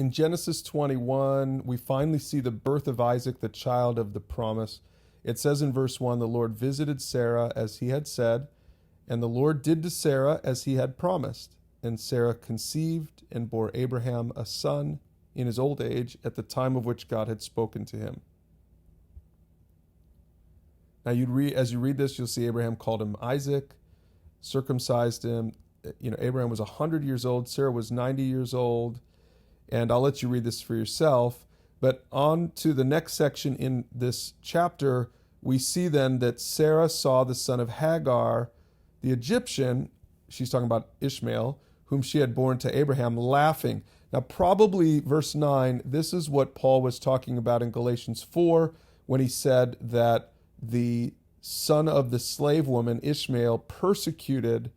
in Genesis 21, we finally see the birth of Isaac, the child of the promise. It says in verse 1, the Lord visited Sarah as he had said, and the Lord did to Sarah as he had promised. And Sarah conceived and bore Abraham a son in his old age at the time of which God had spoken to him. Now, as you read this, you'll see Abraham called him Isaac, circumcised him. Abraham was 100 years old. Sarah was 90 years old. And I'll let you read this for yourself. But on to the next section in this chapter, we see then that Sarah saw the son of Hagar, the Egyptian, she's talking about Ishmael, whom she had borne to Abraham, laughing. Now, probably verse 9, this is what Paul was talking about in Galatians 4 when he said that the son of the slave woman, Ishmael, persecuted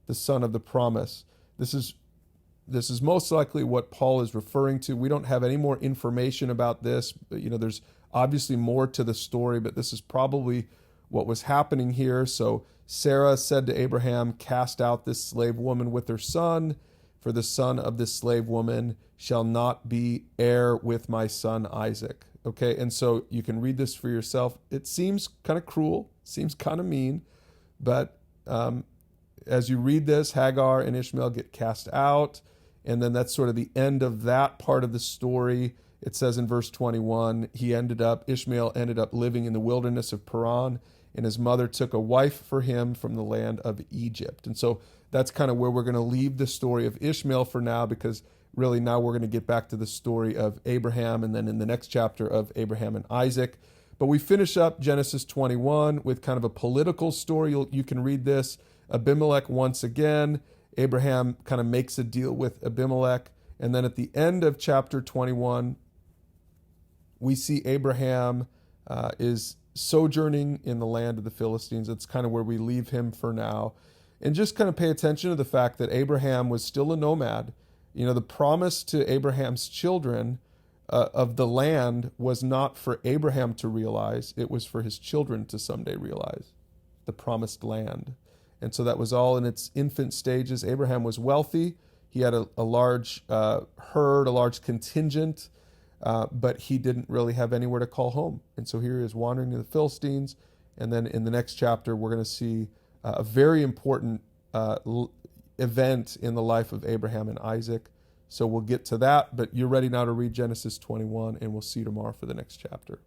the son of the promise. This is most likely what Paul is referring to. We don't have any more information about this. There's obviously more to the story, but this is probably what was happening here. So Sarah said to Abraham, cast out this slave woman with her son, for the son of this slave woman shall not be heir with my son Isaac. Okay, and so you can read this for yourself. It seems kind of cruel, seems kind of mean, but as you read this, Hagar and Ishmael get cast out, and then that's sort of the end of that part of the story. It says in verse 21, Ishmael ended up living in the wilderness of Paran, and his mother took a wife for him from the land of Egypt. And so that's kind of where we're going to leave the story of Ishmael for now, because really now we're going to get back to the story of Abraham, and then in the next chapter of Abraham and Isaac. But we finish up Genesis 21 with kind of a political story. You can read this. Abimelech once again. Abraham kind of makes a deal with Abimelech. And then at the end of chapter 21, we see Abraham is sojourning in the land of the Philistines. It's kind of where we leave him for now. And just kind of pay attention to the fact that Abraham was still a nomad. The promise to Abraham's children of the land was not for Abraham to realize. It was for his children to someday realize the promised land. And so that was all in its infant stages. Abraham was wealthy. He had a large herd, a large contingent, but he didn't really have anywhere to call home. And so here he is wandering to the Philistines. And then in the next chapter, we're going to see a very important event in the life of Abraham and Isaac. So we'll get to that, but you're ready now to read Genesis 21, and we'll see you tomorrow for the next chapter.